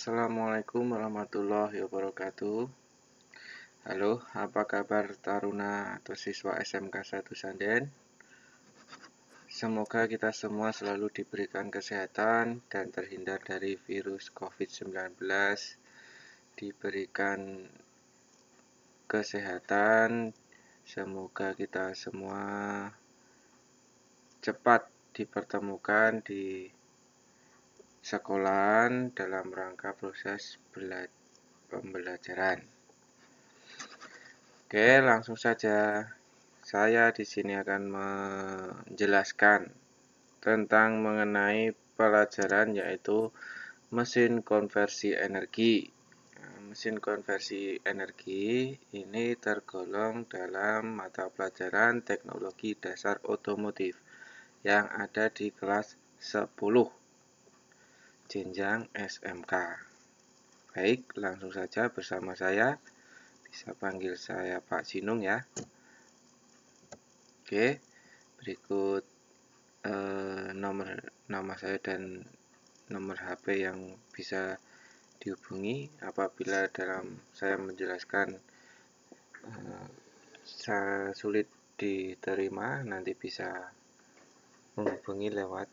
Assalamualaikum warahmatullahi wabarakatuh. Halo, apa kabar Taruna atau siswa SMK 1 Sanden? Semoga kita semua selalu diberikan kesehatan dan terhindar dari virus COVID-19, diberikan kesehatan. Semoga kita semua cepat dipertemukan di sekolahan dalam rangka proses pembelajaran. Oke, langsung saja. Saya di sini akan menjelaskan tentang mengenai pelajaran yaitu mesin konversi energi. Mesin konversi energi ini tergolong dalam mata pelajaran teknologi dasar otomotif yang ada di kelas 10 jenjang SMK. Baik, langsung saja bersama saya. Bisa panggil saya Pak Sinung ya. Oke, berikut nama saya dan nomor HP yang bisa dihubungi apabila dalam saya menjelaskan sulit diterima, nanti bisa menghubungi lewat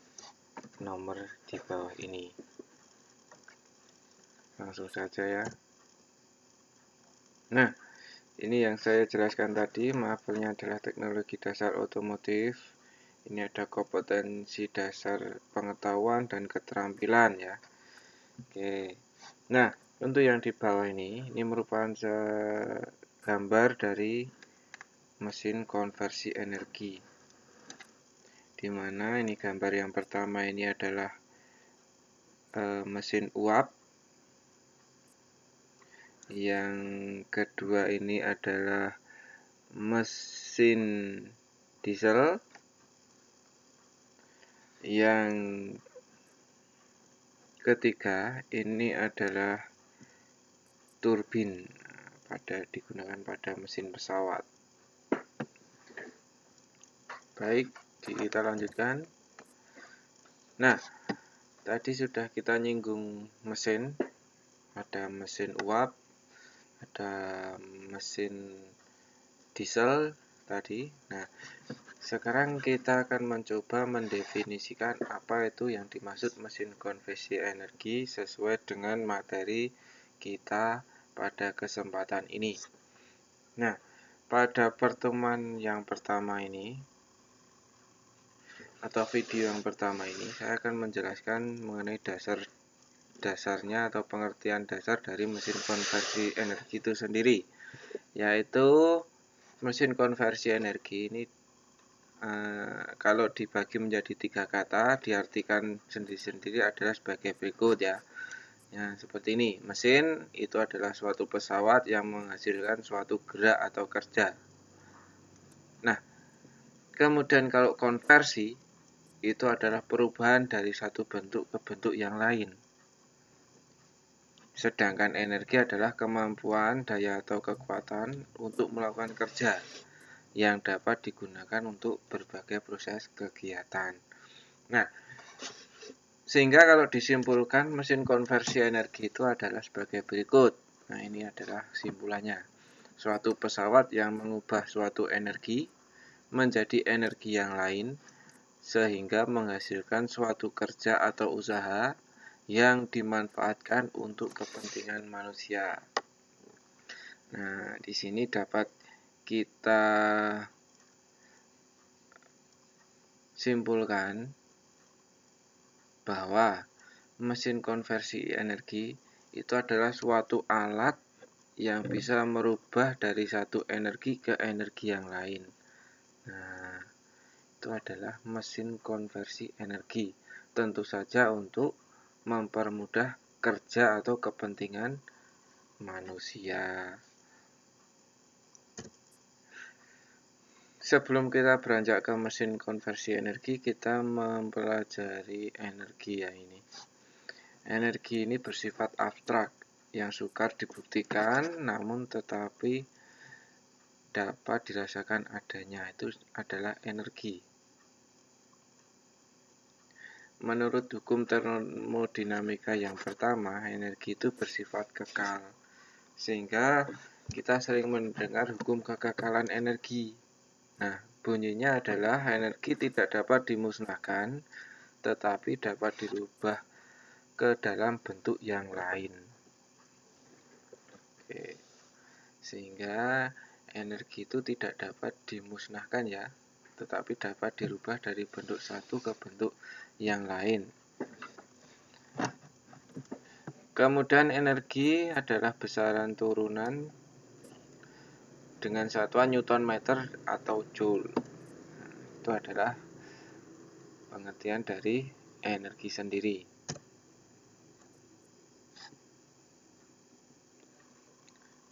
nomor di bawah ini. Langsung saja ya. Nah, ini yang saya jelaskan tadi, mapelnya adalah teknologi dasar otomotif. Ini ada kompetensi dasar pengetahuan dan keterampilan ya. Oke. Nah, untuk yang di bawah ini merupakan gambar dari mesin konversi energi. Di mana ini gambar yang pertama ini adalah mesin uap. Yang kedua ini adalah mesin diesel. Yang ketiga ini adalah turbin digunakan pada mesin pesawat. Baik, kita lanjutkan. Nah, tadi sudah kita nyinggung mesin. Ada mesin uap, ada mesin diesel tadi. Nah, sekarang kita akan mencoba mendefinisikan apa itu yang dimaksud mesin konversi energi sesuai dengan materi kita pada kesempatan ini. Nah, pada pertemuan yang pertama ini atau video yang pertama ini saya akan menjelaskan mengenai dasarnya atau pengertian dasar dari mesin konversi energi itu sendiri, yaitu mesin konversi energi ini kalau dibagi menjadi 3 kata diartikan sendiri-sendiri adalah sebagai berikut ya. Ya, seperti ini. Mesin itu adalah suatu pesawat yang menghasilkan suatu gerak atau kerja. Nah, kemudian kalau konversi itu adalah perubahan dari satu bentuk ke bentuk yang lain. Sedangkan energi adalah kemampuan, daya atau kekuatan untuk melakukan kerja yang dapat digunakan untuk berbagai proses kegiatan. Nah, sehingga kalau disimpulkan mesin konversi energi itu adalah sebagai berikut. Nah, ini adalah simpulannya. Suatu pesawat yang mengubah suatu energi menjadi energi yang lain sehingga menghasilkan suatu kerja atau usaha yang dimanfaatkan untuk kepentingan manusia. Nah, di sini dapat kita simpulkan bahwa mesin konversi energi itu adalah suatu alat yang bisa merubah dari satu energi ke energi yang lain. Nah, itu adalah mesin konversi energi. Tentu saja untuk mempermudah kerja atau kepentingan manusia. Sebelum kita beranjak ke mesin konversi energi, kita mempelajari energi ya ini. Energi ini bersifat abstrak yang sukar dibuktikan, namun tetapi dapat dirasakan adanya, itu adalah energi. menurut hukum termodinamika yang pertama, energi itu bersifat kekal. Sehingga kita sering mendengar hukum kekekalan energi. Nah, bunyinya adalah energi tidak dapat dimusnahkan, tetapi dapat dirubah ke dalam bentuk yang lain. Oke. Sehingga energi itu tidak dapat dimusnahkan ya, tetapi dapat dirubah dari bentuk satu ke bentuk yang lain. Kemudian energi adalah besaran turunan dengan satuan Newton meter atau Joule. Itu adalah pengertian dari energi sendiri.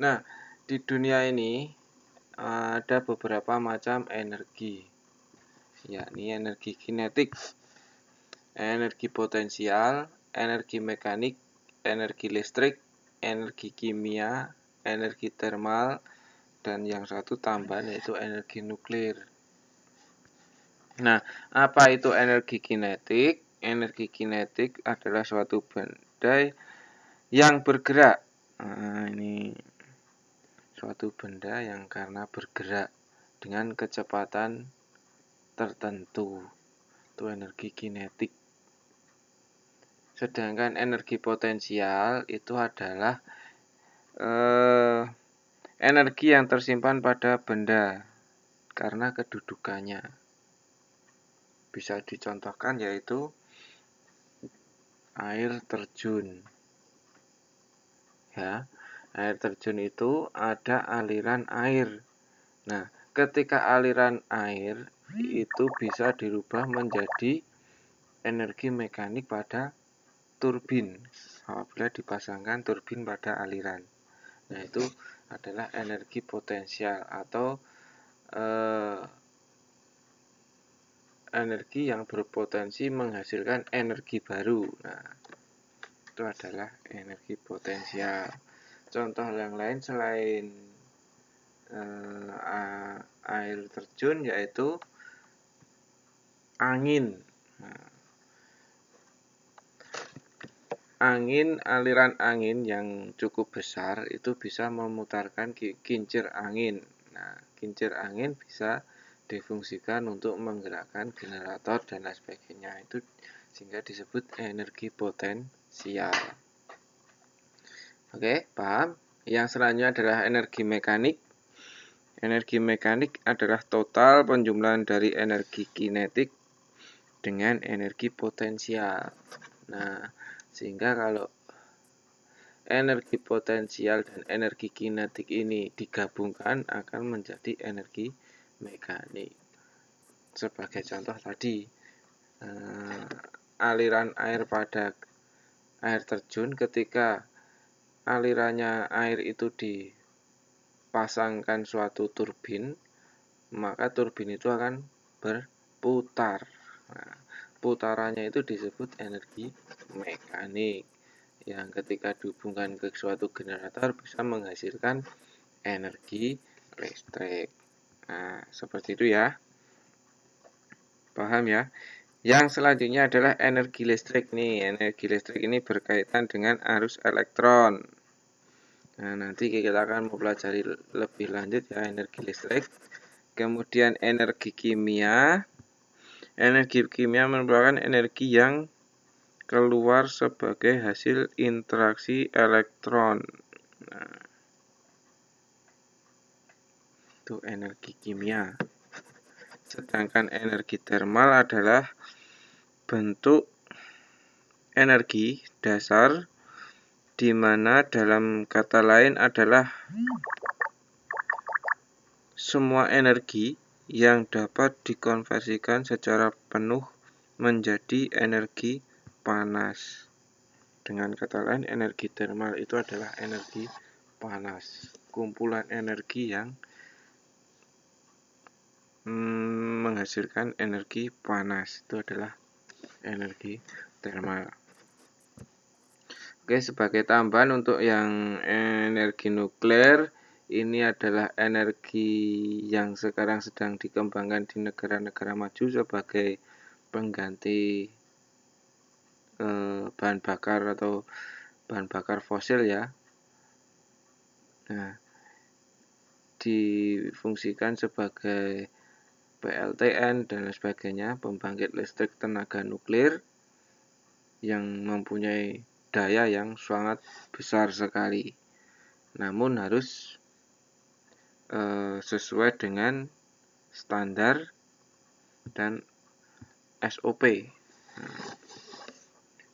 Nah, di dunia ini ada beberapa macam energi, yakni energi kinetik, energi potensial, energi mekanik, energi listrik, energi kimia, energi termal, dan yang satu tambahan yaitu energi nuklir. Nah, apa itu energi kinetik? Energi kinetik adalah suatu benda yang bergerak. Nah, ini suatu benda yang karena bergerak dengan kecepatan tertentu. Itu energi kinetik. Sedangkan energi potensial itu adalah energi yang tersimpan pada benda karena kedudukannya. Bisa dicontohkan yaitu air terjun. Ya, air terjun itu ada aliran air. Nah, ketika aliran air itu bisa dirubah menjadi energi mekanik pada turbin apabila dipasangkan turbin pada aliran. Nah, itu adalah energi potensial atau energi yang berpotensi menghasilkan energi baru. Nah, itu adalah energi potensial. Contoh yang lain selain air terjun yaitu angin. Nah, aliran angin yang cukup besar itu bisa memutarkan kincir angin. Nah, kincir angin bisa difungsikan untuk menggerakkan generator dan lain sebagainya. Itu sehingga disebut energi potensial. Oke, paham? Yang selanjutnya adalah energi mekanik. Energi mekanik adalah total penjumlahan dari energi kinetik dengan energi potensial. Nah, sehingga kalau energi potensial dan energi kinetik ini digabungkan akan menjadi energi mekanik. Sebagai contoh tadi, aliran air pada air terjun, ketika alirannya air itu dipasangkan suatu turbin, maka turbin itu akan berputar. Nah, putarannya itu disebut energi mekanik yang ketika dihubungkan ke suatu generator bisa menghasilkan energi listrik. Nah, seperti itu ya. Paham ya? Yang selanjutnya adalah energi listrik nih. Energi listrik ini berkaitan dengan arus elektron. Nah, nanti kita akan mempelajari lebih lanjut ya energi listrik. Kemudian energi kimia. Energi kimia merupakan energi yang keluar sebagai hasil interaksi elektron. Nah, itu energi kimia. Sedangkan energi termal adalah bentuk energi dasar di mana dalam kata lain adalah semua energi yang dapat dikonversikan secara penuh menjadi energi panas. Dengan kata lain, energi termal itu adalah energi panas. Kumpulan energi yang menghasilkan energi panas. Itu adalah energi termal. Oke, sebagai tambahan untuk yang energi nuklir, ini adalah energi yang sekarang sedang dikembangkan di negara-negara maju sebagai pengganti bahan bakar atau bahan bakar fosil ya. Nah, difungsikan sebagai PLTN dan lain sebagainya, pembangkit listrik tenaga nuklir yang mempunyai daya yang sangat besar sekali. Namun harus sesuai dengan standar dan SOP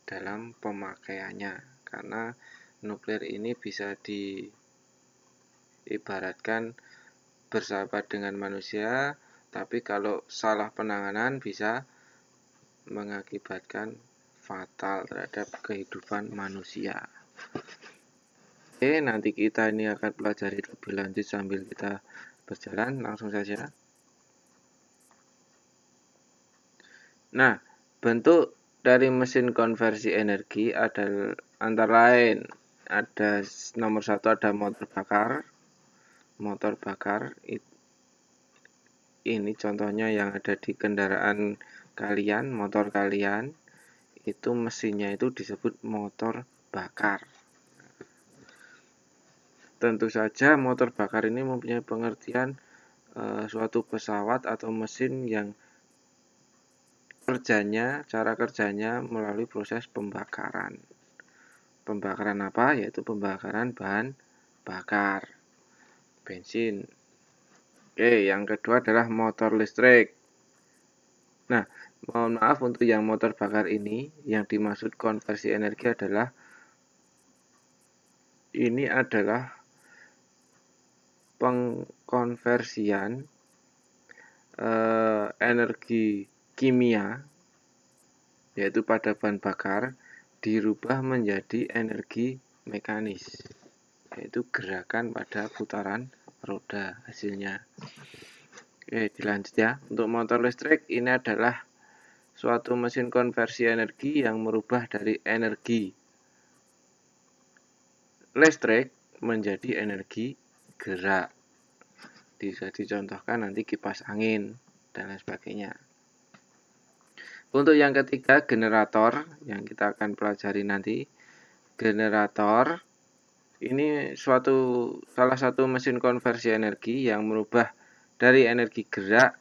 dalam pemakaiannya, karena nuklir ini bisa diibaratkan bersahabat dengan manusia, tapi kalau salah penanganan bisa mengakibatkan fatal terhadap kehidupan manusia. Oke, nanti kita ini akan pelajari lebih lanjut sambil kita berjalan, langsung saja. Nah, bentuk dari mesin konversi energi ada antara lain ada nomor 1 ada motor bakar. Motor bakar ini contohnya yang ada di kendaraan kalian, motor kalian, itu mesinnya itu disebut motor bakar. Tentu saja motor bakar ini mempunyai pengertian suatu pesawat atau mesin yang cara kerjanya melalui proses pembakaran. Pembakaran apa? Yaitu pembakaran bahan bakar, bensin. Oke, yang kedua adalah motor listrik. Nah, mohon maaf untuk yang motor bakar ini, yang dimaksud konversi energi adalah pengkonversian energi kimia, yaitu pada bahan bakar, dirubah menjadi energi mekanis, yaitu gerakan pada putaran roda hasilnya. Oke, dilanjut ya. Untuk motor listrik, ini adalah suatu mesin konversi energi yang merubah dari energi listrik menjadi energi gerak. Bisa dicontohkan nanti kipas angin dan lain sebagainya. Untuk yang ketiga, generator yang kita akan pelajari nanti. Generator ini salah satu mesin konversi energi yang merubah dari energi gerak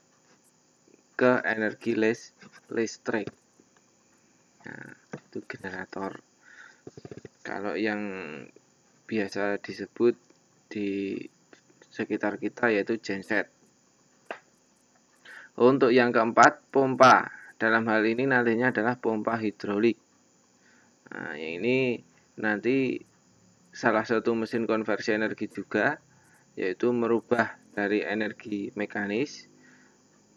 ke energi listrik. Nah, itu generator. Kalau yang biasa disebut di sekitar kita yaitu genset. Untuk yang keempat, pompa. Dalam hal ini nantinya adalah pompa hidrolik. Nah, ini nanti salah satu mesin konversi energi juga, yaitu merubah dari energi mekanis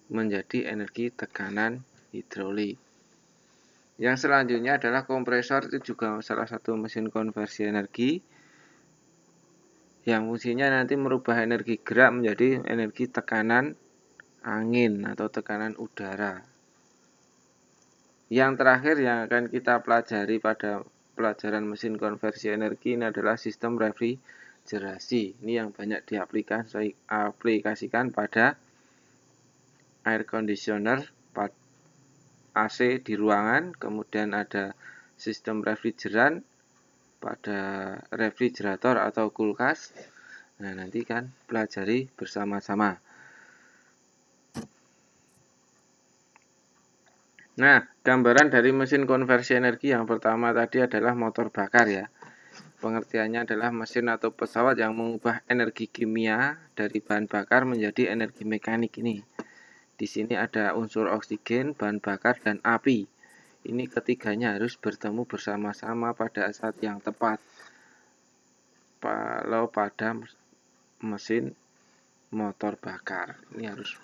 menjadi energi tekanan hidrolik. Yang selanjutnya adalah kompresor, itu juga salah satu mesin konversi energi yang fungsinya nanti merubah energi gerak menjadi energi tekanan angin atau tekanan udara. Yang terakhir yang akan kita pelajari pada pelajaran mesin konversi energi ini adalah sistem refrigerasi. Ini yang banyak diaplikasikan pada air conditioner, AC di ruangan, kemudian ada sistem refrigeran pada refrigerator atau kulkas. Nah, nanti kan pelajari bersama-sama. Nah, gambaran dari mesin konversi energi yang pertama tadi adalah motor bakar ya. Pengertiannya adalah mesin atau pesawat yang mengubah energi kimia dari bahan bakar menjadi energi mekanik ini. Di sini ada unsur oksigen, bahan bakar, dan api. Ini ketiganya harus bertemu bersama-sama pada saat yang tepat. Kalau pada mesin motor bakar, ini harus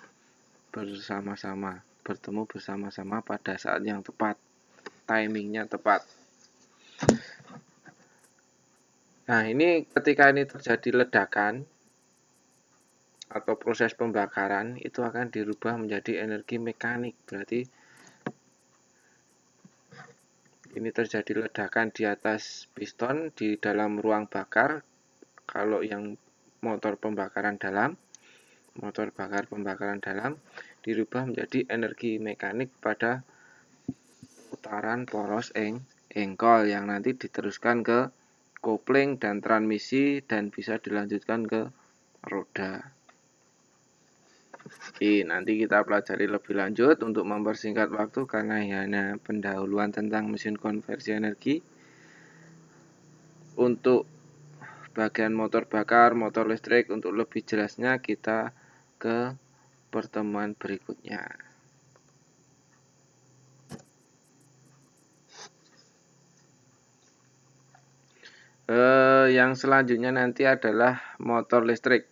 bertemu bersama-sama pada saat yang tepat. Timingnya tepat. Nah, ini ketika ini terjadi ledakan atau proses pembakaran, itu akan dirubah menjadi energi mekanik. Berarti ini terjadi ledakan di atas piston di dalam ruang bakar. Kalau yang motor pembakaran dalam, motor bakar pembakaran dalam dirubah menjadi energi mekanik pada putaran poros engkol yang nanti diteruskan ke kopling dan transmisi dan bisa dilanjutkan ke roda. Oke, nanti kita pelajari lebih lanjut untuk mempersingkat waktu karena hanya pendahuluan tentang mesin konversi energi. Untuk bagian motor bakar, motor listrik, untuk lebih jelasnya kita ke pertemuan berikutnya. Yang selanjutnya nanti adalah motor listrik.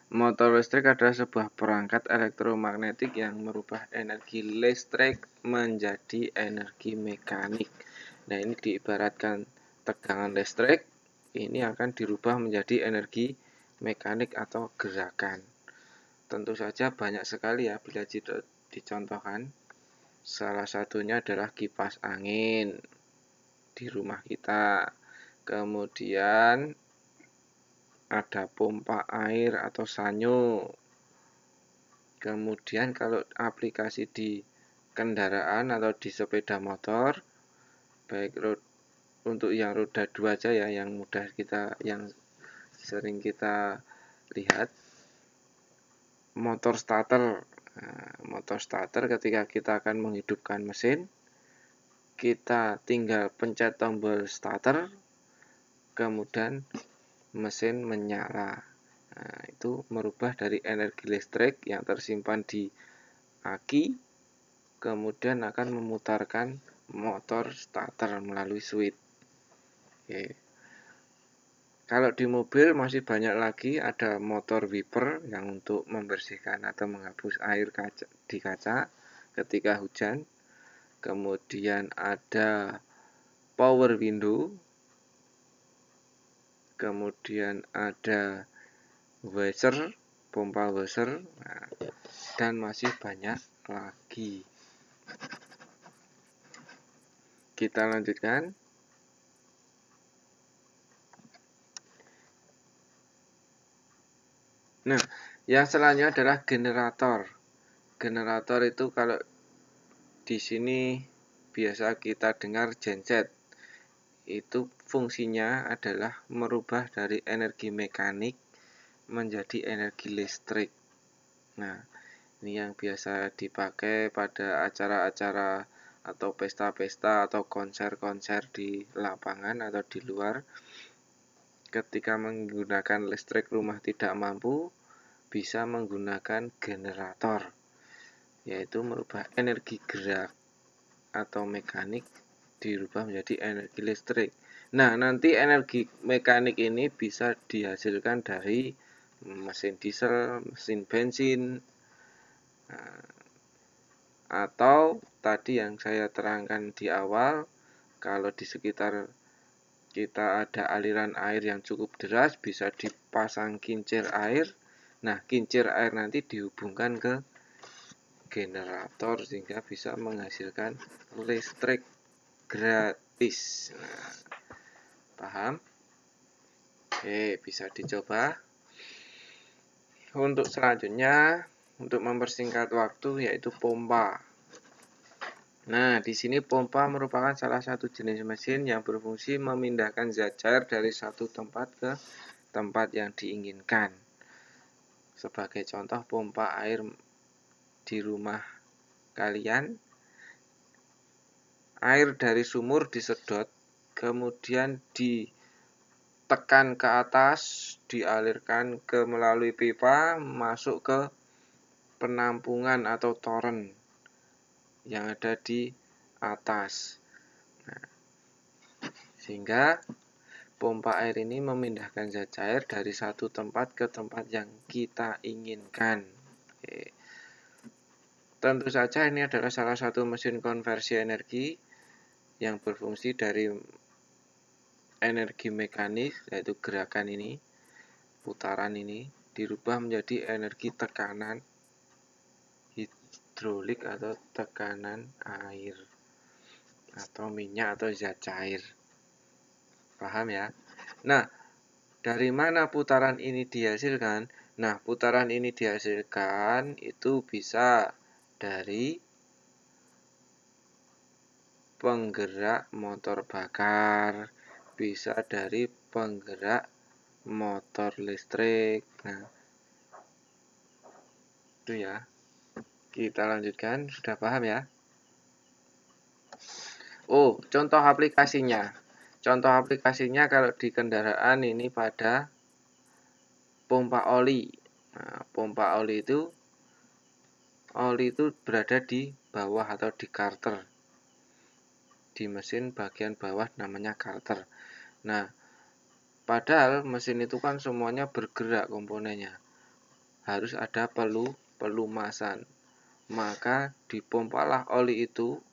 Motor listrik adalah sebuah perangkat elektromagnetik yang merubah energi listrik menjadi energi mekanik. Nah, ini diibaratkan tegangan listrik, ini akan dirubah menjadi energi mekanik atau gerakan. Tentu saja banyak sekali ya bila dicontohkan. Salah satunya adalah kipas angin di rumah kita. Kemudian ada pompa air atau sanyo. Kemudian kalau aplikasi di kendaraan atau di sepeda motor, baik untuk yang roda 2 aja ya, yang sering kita lihat, motor starter. Nah, motor starter ketika kita akan menghidupkan mesin, kita tinggal pencet tombol starter, kemudian mesin menyala. Nah, itu merubah dari energi listrik yang tersimpan di aki, kemudian akan memutarkan motor starter melalui switch. Oke. Kalau di mobil masih banyak lagi, ada motor wiper yang untuk membersihkan atau menghapus air di kaca ketika hujan. Kemudian ada power window. Kemudian ada washer, pompa washer, dan masih banyak lagi. Kita lanjutkan. Nah, yang selanjutnya adalah generator. Generator itu kalau di sini biasa kita dengar genset. Itu fungsinya adalah merubah dari energi mekanik menjadi energi listrik. Nah, ini yang biasa dipakai pada acara-acara atau pesta-pesta atau konser-konser di lapangan atau di luar. Ketika menggunakan listrik rumah tidak mampu, bisa menggunakan generator, yaitu merubah energi gerak atau mekanik dirubah menjadi energi listrik. Nah, nanti energi mekanik ini bisa dihasilkan dari mesin diesel, mesin bensin, atau tadi yang saya terangkan di awal, kalau di sekitar kita ada aliran air yang cukup deras, bisa dipasang kincir air. Nah, kincir air nanti dihubungkan ke generator sehingga bisa menghasilkan listrik gratis. Nah, paham? Oke, bisa dicoba. Untuk selanjutnya, untuk mempersingkat waktu, yaitu pompa. Nah, di sini pompa merupakan salah satu jenis mesin yang berfungsi memindahkan zat cair dari satu tempat ke tempat yang diinginkan. Sebagai contoh, pompa air di rumah kalian, air dari sumur disedot, kemudian ditekan ke atas, dialirkan melalui pipa, masuk ke penampungan atau toren yang ada di atas. Nah, sehingga pompa air ini memindahkan zat cair dari satu tempat ke tempat yang kita inginkan. Oke. Tentu saja ini adalah salah satu mesin konversi energi yang berfungsi dari energi mekanis, yaitu gerakan ini, putaran ini, dirubah menjadi energi tekanan hidrolik atau tekanan air atau minyak atau zat cair. Paham ya? Nah, dari mana putaran ini dihasilkan? Nah, putaran ini dihasilkan itu bisa dari penggerak motor bakar, bisa dari penggerak motor listrik. Nah, itu ya. Kita lanjutkan, sudah paham ya? Oh, contoh aplikasinya. Contoh aplikasinya kalau di kendaraan ini pada pompa oli. Nah, pompa oli itu berada di bawah atau di karter. Di mesin bagian bawah namanya karter. Nah, padahal mesin itu kan semuanya bergerak komponennya. Harus ada pelumasan. Maka dipompalah oli itu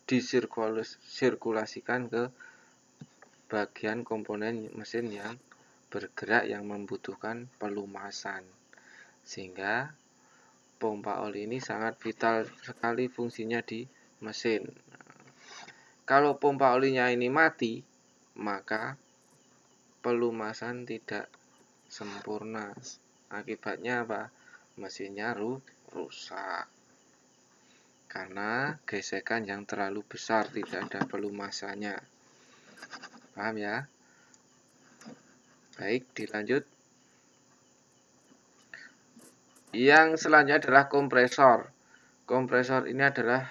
disirkulasikan ke bagian komponen mesin yang bergerak yang membutuhkan pelumasan. Sehingga pompa oli ini sangat vital sekali fungsinya di mesin. Kalau pompa olinya ini mati, maka pelumasan tidak sempurna. Akibatnya apa? Mesinnya rusak. Karena gesekan yang terlalu besar, tidak ada pelumasannya. Paham ya? Baik, dilanjut. Yang selanjutnya adalah kompresor. Kompresor ini adalah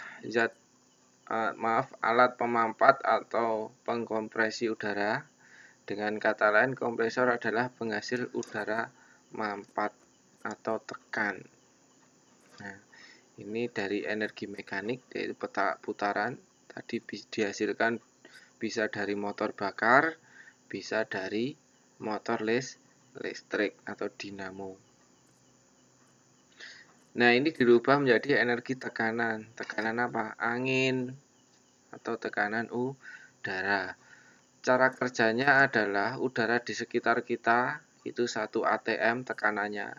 alat pemampat atau pengkompresi udara. Dengan kata lain, kompresor adalah penghasil udara mampat atau tekan. Nah, ini dari energi mekanik, yaitu putaran. Tadi dihasilkan bisa dari motor bakar, bisa dari motor listrik atau dinamo. Nah, ini dirubah menjadi energi tekanan. Tekanan apa? Angin atau tekanan udara. Cara kerjanya adalah udara di sekitar kita itu 1 atm tekanannya.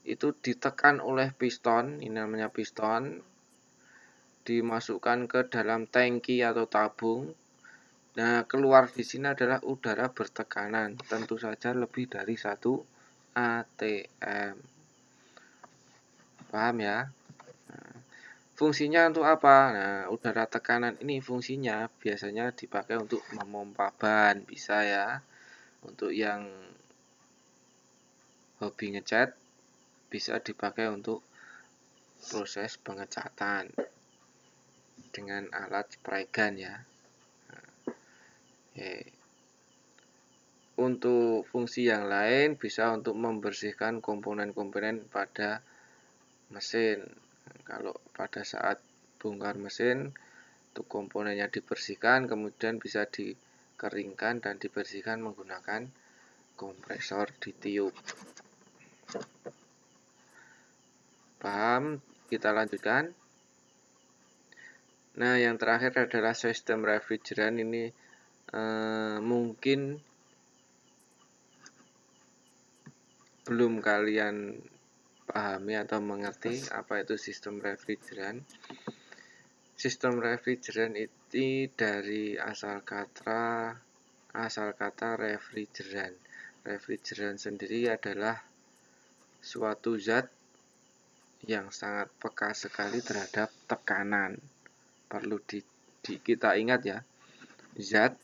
Itu ditekan oleh piston, ini namanya piston. Dimasukkan ke dalam tangki atau tabung. Nah, keluar di sini adalah udara bertekanan. Tentu saja lebih dari 1 atm. Paham ya? Nah, fungsinya untuk apa? Nah, udara tekanan ini fungsinya biasanya dipakai untuk memompa ban, bisa ya. Untuk yang hobi ngecat, bisa dipakai untuk proses pengecatan dengan alat spray gun ya. Untuk fungsi yang lain bisa untuk membersihkan komponen-komponen pada mesin. Kalau pada saat bongkar mesin, untuk komponennya dibersihkan, kemudian bisa dikeringkan dan dibersihkan menggunakan kompresor ditiup. Paham? Kita lanjutkan. Nah, yang terakhir adalah sistem refrigeran. Ini mungkin belum kalian pahami atau mengerti apa itu sistem refrigeran. Sistem refrigeran itu dari asal kata refrigeran. Refrigeran sendiri adalah suatu zat yang sangat peka sekali terhadap tekanan. Perlu kita ingat ya, zat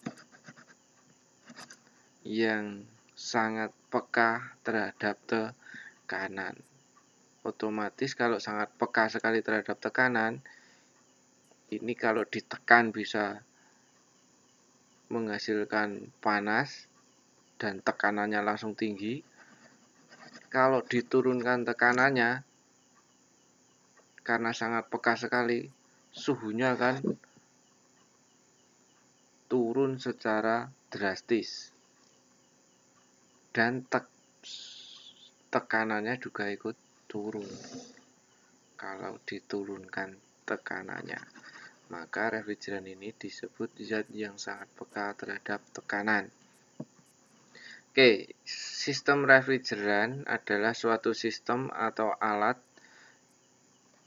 yang sangat peka terhadap tekanan. Otomatis kalau sangat peka sekali terhadap tekanan, ini kalau ditekan bisa menghasilkan panas dan tekanannya langsung tinggi. Kalau diturunkan tekanannya, karena sangat peka sekali, suhunya akan turun secara drastis. Dan tekanannya juga ikut turun. Kalau diturunkan tekanannya, maka refrigeran ini disebut zat yang sangat peka terhadap tekanan. Oke, sistem refrigeran adalah suatu sistem atau alat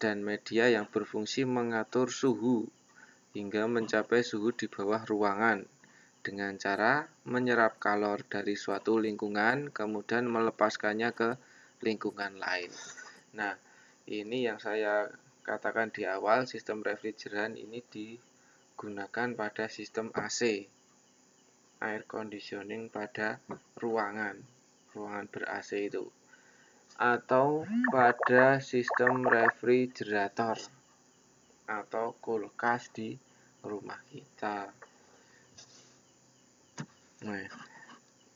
dan media yang berfungsi mengatur suhu hingga mencapai suhu di bawah ruangan dengan cara menyerap kalor dari suatu lingkungan kemudian melepaskannya ke lingkungan lain. Nah, ini yang saya katakan di awal, sistem refrigeran ini gunakan pada sistem AC, air conditioning pada ruangan ber-AC itu, atau pada sistem refrigerator atau kulkas di rumah kita. Nah,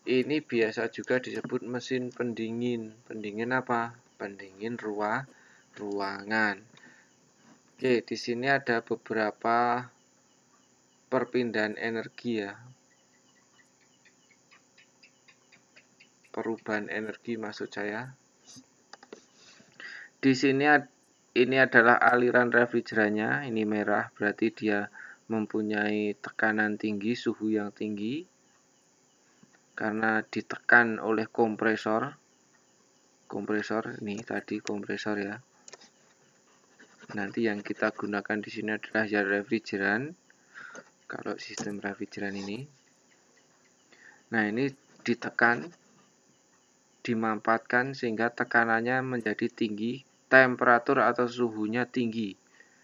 ini biasa juga disebut mesin pendingin. Pendingin apa? Pendingin ruangan. Oke, di sini ada beberapa perpindahan energi ya. Perubahan energi maksud saya. Di sini ini adalah aliran refrigerannya, ini merah berarti dia mempunyai tekanan tinggi, suhu yang tinggi karena ditekan oleh kompresor ini tadi kompresor ya. Nanti yang kita gunakan di sini adalah ya refrigeran. Kalau sistem refrigeran ini, nah ini ditekan, dimampatkan sehingga tekanannya menjadi tinggi, temperatur atau suhunya tinggi,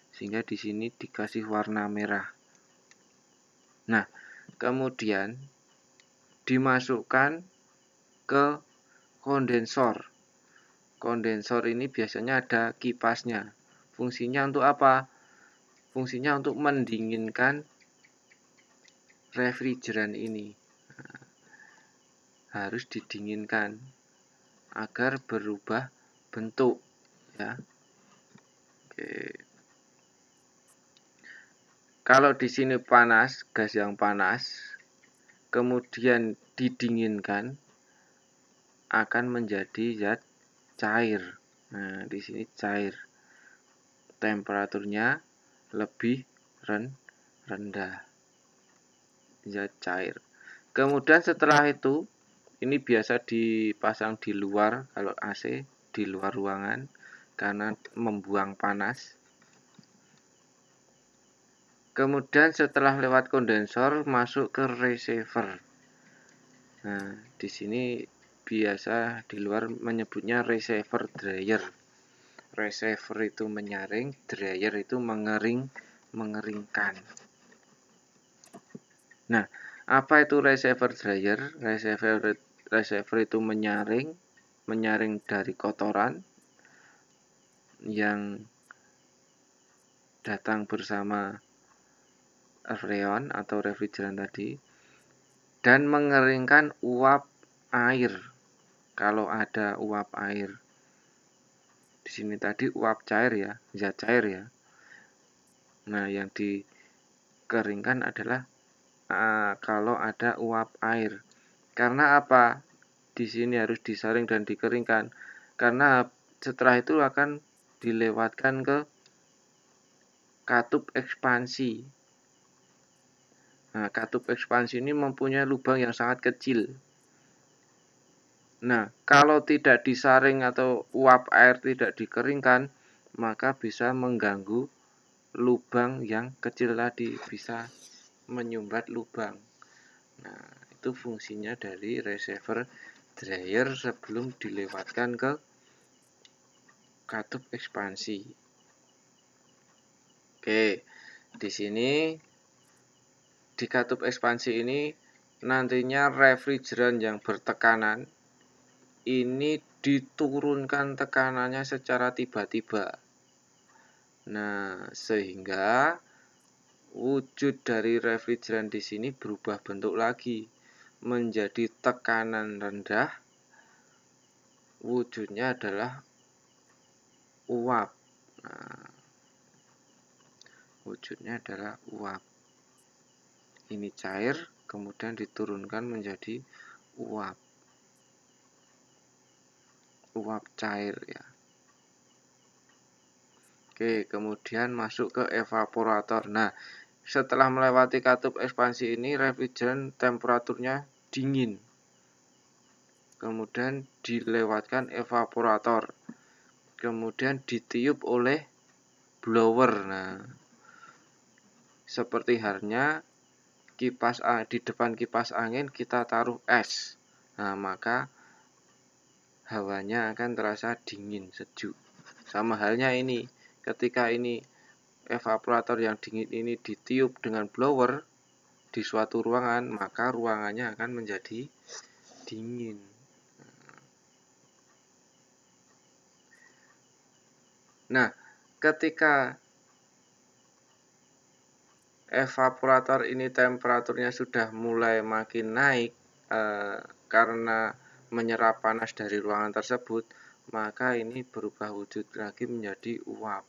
sehingga di sini dikasih warna merah. Nah, kemudian dimasukkan ke kondensor. Kondensor ini biasanya ada kipasnya. Fungsinya untuk apa? Fungsinya untuk mendinginkan refrigeran ini. Nah, harus didinginkan agar berubah bentuk ya. Oke. Kalau di sini panas, gas yang panas, kemudian didinginkan akan menjadi zat cair. Nah, di sini cair. Temperaturnya lebih rendah. Zat cair. Kemudian setelah itu, ini biasa dipasang di luar kalau AC, di luar ruangan karena membuang panas. Kemudian setelah lewat kondensor masuk ke receiver. Nah, di sini biasa di luar menyebutnya receiver dryer. Receiver itu menyaring, dryer itu mengeringkan. Nah, apa itu receiver dryer? Receiver itu menyaring dari kotoran yang datang bersama freon atau refrigeran tadi dan mengeringkan uap air. Kalau ada uap air, di sini tadi uap cair ya, zat cair ya. Nah, yang dikeringkan adalah kalau ada uap air. Karena apa? Di sini harus disaring dan dikeringkan. Karena setelah itu akan dilewatkan ke katup ekspansi. Nah, katup ekspansi ini mempunyai lubang yang sangat kecil. Nah, kalau tidak disaring atau uap air tidak dikeringkan, maka bisa mengganggu lubang yang kecil tadi, bisa menyumbat lubang. Nah, itu fungsinya dari receiver dryer sebelum dilewatkan ke katup ekspansi. Oke, di sini di katup ekspansi ini nantinya refrigeran yang bertekanan ini diturunkan tekanannya secara tiba-tiba. Nah, sehingga wujud dari refrigeran di sini berubah bentuk lagi menjadi tekanan rendah. Wujudnya adalah uap. Nah, wujudnya adalah uap. Ini cair, kemudian diturunkan menjadi uap. Uap cair ya. Oke, kemudian masuk ke evaporator. Nah, setelah melewati katup ekspansi ini, refrigeran temperaturnya dingin. Kemudian dilewatkan evaporator. Kemudian ditiup oleh blower. Nah, seperti halnya kipas di depan kipas angin kita taruh es. Nah, maka hawanya akan terasa dingin, sejuk. Sama halnya ini, ketika ini evaporator yang dingin ini ditiup dengan blower di suatu ruangan, maka ruangannya akan menjadi dingin. Nah, ketika evaporator ini temperaturnya sudah mulai makin naik karena menyerap panas dari ruangan tersebut, maka ini berubah wujud lagi menjadi uap.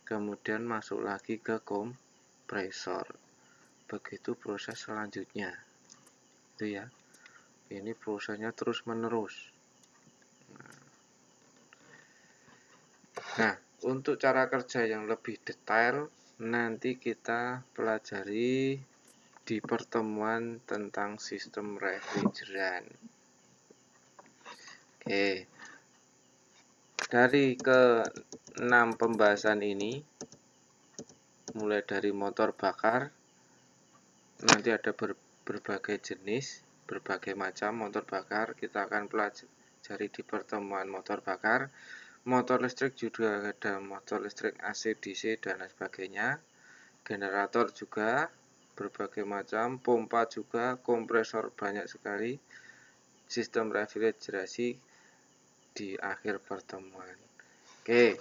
Kemudian masuk lagi ke kompresor. Begitu proses selanjutnya. Itu ya. Ini prosesnya terus menerus. Nah, untuk cara kerja yang lebih detail nanti kita pelajari di pertemuan tentang sistem refrigeran. Oke. Dari ke-6 pembahasan ini, mulai dari motor bakar, nanti ada berbagai jenis, berbagai macam motor bakar, kita akan pelajari di pertemuan motor bakar. Motor listrik juga ada motor listrik AC, DC, dan lain sebagainya. Generator juga berbagai macam, pompa juga, kompresor banyak sekali, sistem refrigerasi di akhir pertemuan. Oke,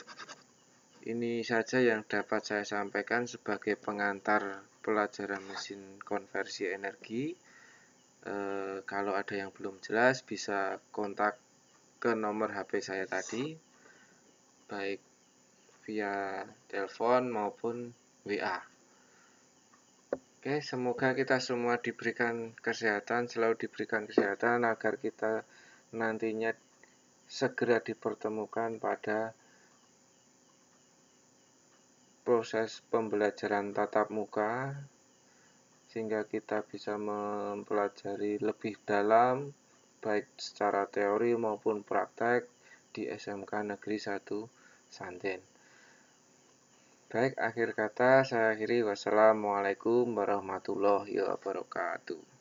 ini saja yang dapat saya sampaikan sebagai pengantar pelajaran mesin konversi energi. Kalau ada yang belum jelas bisa kontak ke nomor HP saya tadi, baik via telepon maupun WA. Oke, semoga kita semua diberikan kesehatan, selalu diberikan kesehatan agar kita nantinya segera dipertemukan pada proses pembelajaran tatap muka, sehingga kita bisa mempelajari lebih dalam baik secara teori maupun praktek di SMK Negeri 1 Santen. Baik, akhir kata saya akhiri. Wassalamualaikum warahmatullahi wabarakatuh.